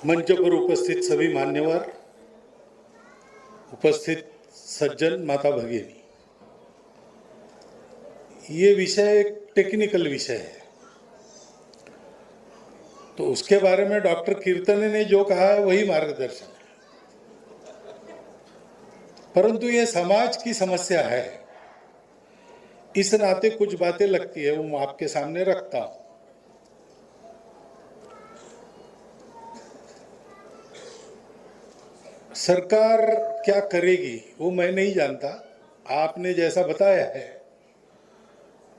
मंच पर उपस्थित सभी मान्यवर, उपस्थित सज्जन, माता भगिनी, ये विषय एक टेक्निकल विषय है, तो उसके बारे में डॉक्टर कीर्तने ने जो कहा है वही मार्गदर्शन है। परंतु ये समाज की समस्या है, इस नाते कुछ बातें लगती है वो मैं आपके सामने रखता हूं। सरकार क्या करेगी वो मैं नहीं जानता। आपने जैसा बताया है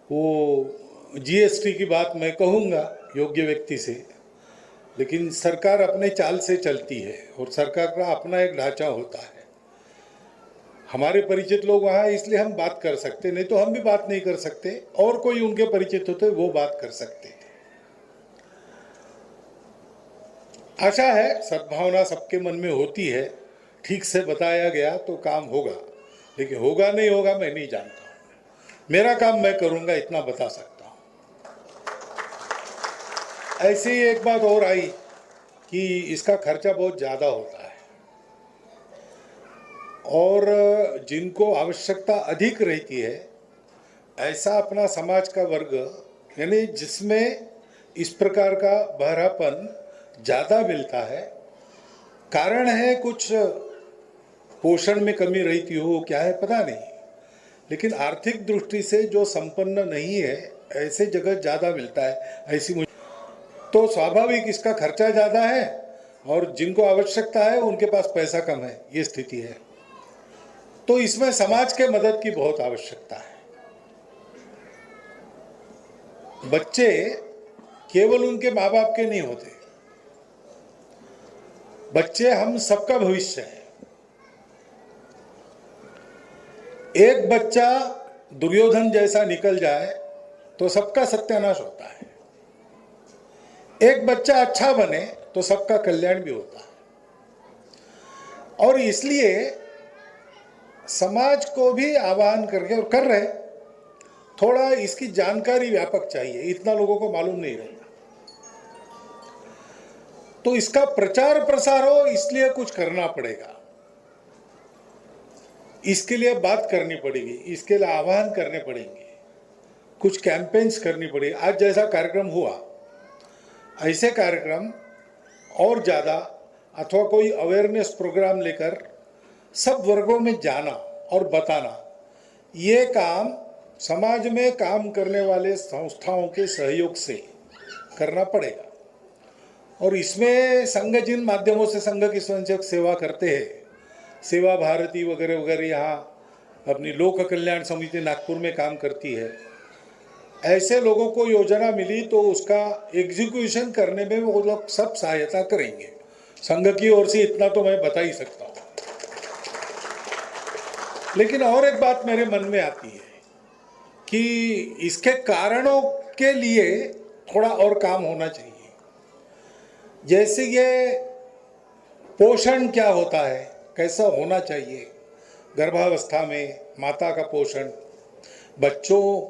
वो जीएसटी की बात मैं कहूँगा योग्य व्यक्ति से, लेकिन सरकार अपने चाल से चलती है और सरकार का अपना एक ढांचा होता है। हमारे परिचित लोग वहाँ इसलिए हम बात कर सकते, नहीं तो हम भी बात नहीं कर सकते, और कोई उनके परिचित होते वो बात कर सकते। आशा है, सद्भावना सबके मन में होती है, ठीक से बताया गया तो काम होगा, लेकिन होगा नहीं होगा मैं नहीं जानता हूँ। मेरा काम मैं करूँगा, इतना बता सकता हूँ। ऐसे ही एक बात और आई कि इसका खर्चा बहुत ज़्यादा होता है और जिनको आवश्यकता अधिक रहती है ऐसा अपना समाज का वर्ग, यानी जिसमें इस प्रकार का बहरापन ज़्यादा मिलता है, कारण है कुछ पोषण में कमी रहती हो, क्या है पता नहीं, लेकिन आर्थिक दृष्टि से जो संपन्न नहीं है ऐसे जगह ज़्यादा मिलता है, ऐसी मुझे तो स्वाभाविक इसका खर्चा ज़्यादा है और जिनको आवश्यकता है उनके पास पैसा कम है, ये स्थिति है। तो इसमें समाज के मदद की बहुत आवश्यकता है। बच्चे केवल उनके माँ बाप के नहीं होते, बच्चे हम सबका भविष्य है। एक बच्चा दुर्योधन जैसा निकल जाए तो सबका सत्यानाश होता है, एक बच्चा अच्छा बने तो सबका कल्याण भी होता है। और इसलिए समाज को भी आह्वान करके और कर रहे, थोड़ा इसकी जानकारी व्यापक चाहिए, इतना लोगों को मालूम नहीं रहता, तो इसका प्रचार प्रसार हो इसलिए कुछ करना पड़ेगा, इसके लिए बात करनी पड़ेगी, इसके लिए आह्वान करने पड़ेंगे, कुछ कैंपेन्स करनी पड़ेगी। आज जैसा कार्यक्रम हुआ ऐसे कार्यक्रम और ज़्यादा, अथवा कोई अवेयरनेस प्रोग्राम लेकर सब वर्गों में जाना और बताना, ये काम समाज में काम करने वाले संस्थाओं के सहयोग से करना पड़ेगा। और इसमें संघ जिन माध्यमों से संघ की स्वयंसेवक सेवा करते हैं, सेवा भारती वगैरह वगैरह, यहाँ अपनी लोक कल्याण समिति नागपुर में काम करती है, ऐसे लोगों को योजना मिली तो उसका एग्जीक्यूशन करने में वो लोग सब सहायता करेंगे। संघ की ओर से इतना तो मैं बता ही सकता हूँ। लेकिन और एक बात मेरे मन में आती है कि इसके कारणों के लिए थोड़ा और काम होना चाहिए। जैसे ये पोषण क्या होता है, कैसा होना चाहिए, गर्भावस्था में माता का पोषण, बच्चों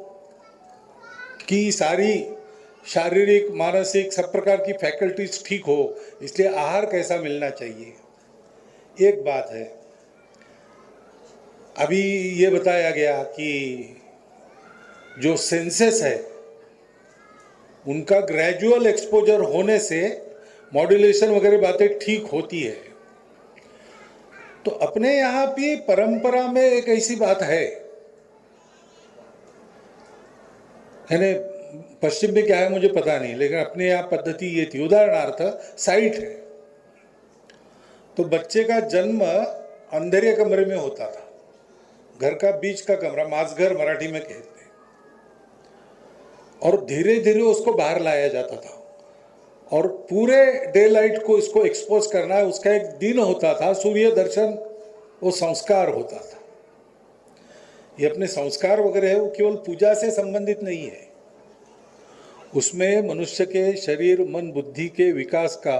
की सारी शारीरिक मानसिक सब प्रकार की फैकल्टीज ठीक हो, इसलिए आहार कैसा मिलना चाहिए, एक बात है। अभी ये बताया गया कि जो सेंसस है उनका ग्रेजुअल एक्सपोजर होने से मॉड्यूलेशन वगैरह बातें ठीक होती है। तो अपने यहाँ भी परंपरा में एक ऐसी बात है, यानी पश्चिम में क्या है मुझे पता नहीं, लेकिन अपने यहाँ पद्धति ये थी, उदाहरणार्थ साइट है तो बच्चे का जन्म अंधेरे कमरे में होता था, घर का बीच का कमरा, मासघर मराठी में कहते हैं, और धीरे धीरे उसको बाहर लाया जाता था और पूरे डे लाइट को इसको एक्सपोज करना है। उसका एक दिन होता था, सूर्य दर्शन, वो संस्कार होता था। ये अपने संस्कार वगैरह है वो केवल पूजा से संबंधित नहीं है, उसमें मनुष्य के शरीर मन बुद्धि के विकास का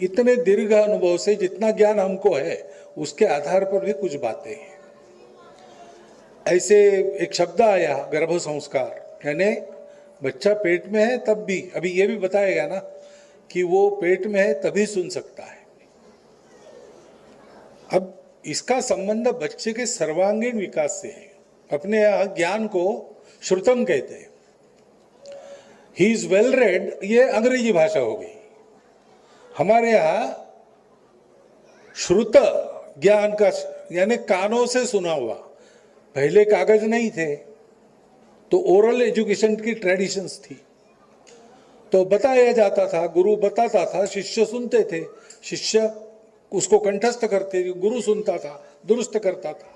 इतने दीर्घ अनुभव से जितना ज्ञान हमको है उसके आधार पर भी कुछ बातें हैं। ऐसे एक शब्द आया गर्भ संस्कार, यानी बच्चा पेट में है तब भी, अभी ये भी बताया गया ना कि वो पेट में है तभी सुन सकता है। अब इसका संबंध बच्चे के सर्वांगीण विकास से है। अपने यहाँ ज्ञान को श्रुतम कहते हैं। ही इज वेल रेड, ये अंग्रेजी भाषा हो गई। हमारे यहाँ श्रुत ज्ञान का यानी कानों से सुना हुआ, पहले कागज नहीं थे तो ओरल एजुकेशन की ट्रेडिशंस थी, तो बताया जाता था, गुरु बताता था, शिष्य सुनते थे, शिष्य उसको कंठस्थ करते थे, गुरु सुनता था, दुरुस्त करता था।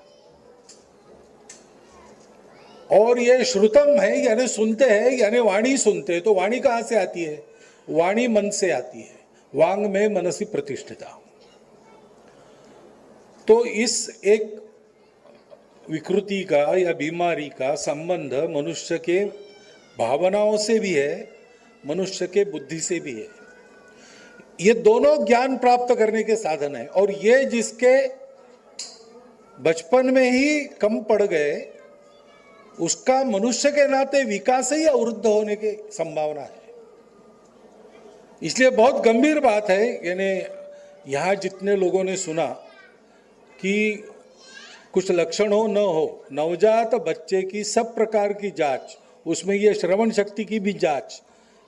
और ये श्रुतम है यानी सुनते हैं, यानी वाणी सुनते हैं। तो वाणी कहाँ से आती है? वाणी मन से आती है। वांग में मनसी प्रतिष्ठिता। तो इस एक विकृति का या बीमारी का संबंध मनुष्य के भावनाओं से भी है, मनुष्य के बुद्धि से भी है। ये दोनों ज्ञान प्राप्त करने के साधन है, और ये जिसके बचपन में ही कम पड़ गए उसका मनुष्य के नाते विकास ही अवरुद्ध होने की संभावना है। इसलिए बहुत गंभीर बात है। यानी यहाँ जितने लोगों ने सुना कि कुछ लक्षण हो न हो, नवजात बच्चे की सब प्रकार की जांच, उसमें ये श्रवण शक्ति की भी जांच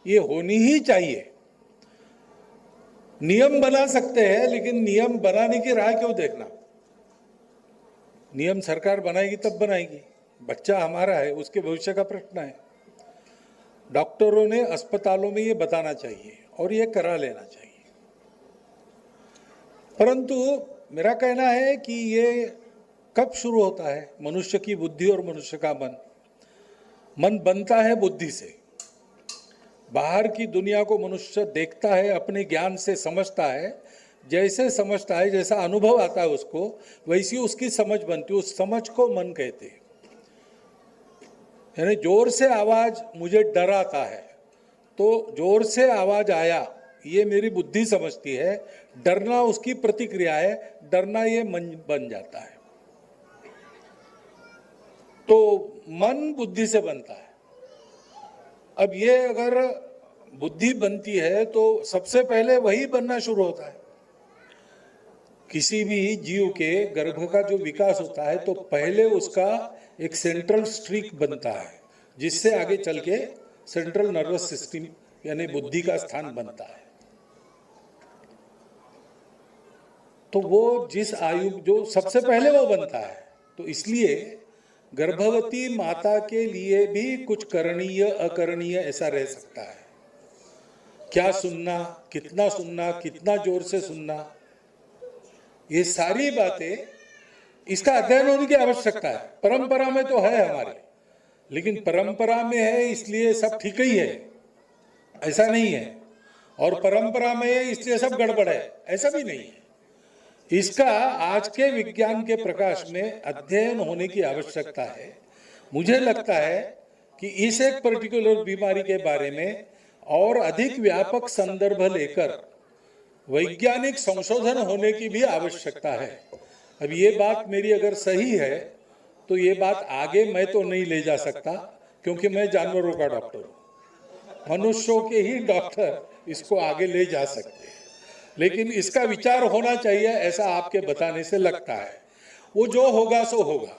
ये होनी ही चाहिए। नियम बना सकते हैं, लेकिन नियम बनाने की राह क्यों देखना? नियम सरकार बनाएगी तब बनाएगी, बच्चा हमारा है, उसके भविष्य का प्रश्न है। डॉक्टरों ने अस्पतालों में ये बताना चाहिए और ये करा लेना चाहिए। परंतु मेरा कहना है कि ये कब शुरू होता है? मनुष्य की बुद्धि और मनुष्य का मन। मन बनता है बुद्धि से। बाहर की दुनिया को मनुष्य देखता है, अपने ज्ञान से समझता है, जैसे समझता है, जैसा अनुभव आता है उसको, वैसी उसकी समझ बनती है। उस समझ को मन कहते हैं। यानी जोर से आवाज मुझे डराता है, तो जोर से आवाज आया ये मेरी बुद्धि समझती है, डरना उसकी प्रतिक्रिया है, डरना ये मन बन जाता है। तो मन बुद्धि से बनता है। अब ये अगर बुद्धि बनती है तो सबसे पहले वही बनना शुरू होता है। किसी भी जीव के गर्भ का जो विकास होता है तो पहले उसका एक सेंट्रल स्ट्रीक बनता है, जिससे आगे चल के सेंट्रल नर्वस सिस्टम यानी बुद्धि का स्थान बनता है। तो वो जिस आयु जो सबसे पहले वो बनता है, तो इसलिए गर्भवती माता के लिए भी कुछ करणीय अकरणीय ऐसा रह सकता है। क्या सुनना, कितना जोर से सुनना, ये सारी बातें इसका अध्ययन होने की आवश्यकता है। परंपरा में तो है हमारे, लेकिन परंपरा में है इसलिए सब ठीक ही है ऐसा नहीं है, और परंपरा में है इसलिए सब गड़बड़ है ऐसा भी नहीं है। इसका आज के विज्ञान के प्रकाश में अध्ययन होने की आवश्यकता है। मुझे लगता है कि इस एक पर्टिकुलर बीमारी के बारे में और अधिक व्यापक संदर्भ लेकर वैज्ञानिक संशोधन होने की भी आवश्यकता है। अब ये बात मेरी अगर सही है तो ये बात आगे मैं तो नहीं ले जा सकता, क्योंकि मैं जानवरों का डॉक्टर हूँ। मनुष्यों के ही डॉक्टर इसको आगे ले जा सकते हैं, लेकिन इसका विचार होना चाहिए ऐसा आपके बताने से लगता है। वो जो होगा सो होगा,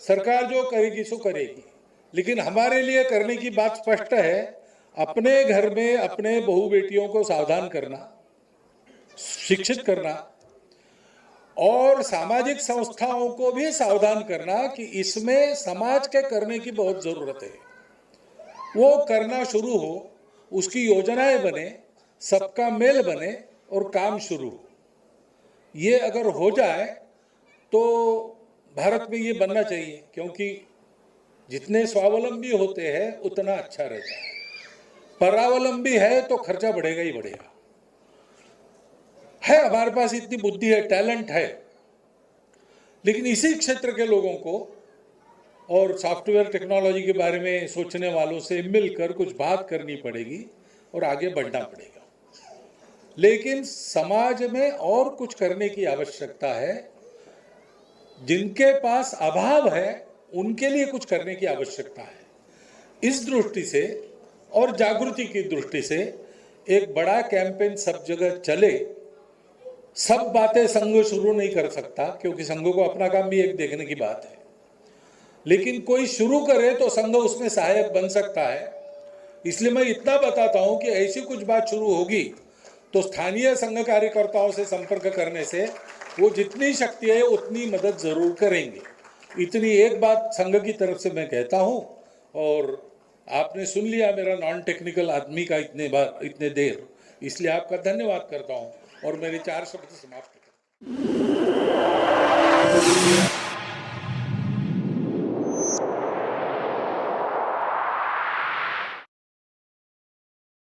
सरकार जो करेगी सो करेगी, लेकिन हमारे लिए करने की बात स्पष्ट है। अपने घर में अपने बहू बेटियों को सावधान करना, शिक्षित करना, और सामाजिक संस्थाओं को भी सावधान करना कि इसमें समाज के करने की बहुत जरूरत है। वो करना शुरू हो, उसकी योजनाएं बने, सबका मेल बने और काम शुरू हो। ये अगर हो जाए तो भारत में ये बनना चाहिए, क्योंकि जितने स्वावलंबी होते हैं उतना अच्छा रहता है। परावलंबी है तो खर्चा बढ़ेगा ही बढ़ेगा। है हमारे पास इतनी बुद्धि है, टैलेंट है, लेकिन इसी क्षेत्र के लोगों को और सॉफ्टवेयर टेक्नोलॉजी के बारे में सोचने वालों से मिलकर कुछ बात करनी पड़ेगी और आगे बढ़ना पड़ेगा। लेकिन समाज में और कुछ करने की आवश्यकता है। जिनके पास अभाव है उनके लिए कुछ करने की आवश्यकता है। इस दृष्टि से और जागृति की दृष्टि से एक बड़ा कैंपेन सब जगह चले। सब बातें संघ शुरू नहीं कर सकता, क्योंकि संघ को अपना काम भी एक देखने की बात है, लेकिन कोई शुरू करे तो संघ उसमें सहायक बन सकता है। इसलिए मैं इतना बताता हूं कि ऐसी कुछ बात शुरू होगी तो स्थानीय संघ कार्यकर्ताओं से संपर्क करने से वो जितनी शक्ति है उतनी मदद जरूर करेंगे। इतनी एक बात संघ की तरफ से मैं कहता हूं, और आपने सुन लिया मेरा नॉन टेक्निकल आदमी का इतने देर, इसलिए आपका धन्यवाद करता हूं और मेरे 4 शब्द समाप्त करता हूं।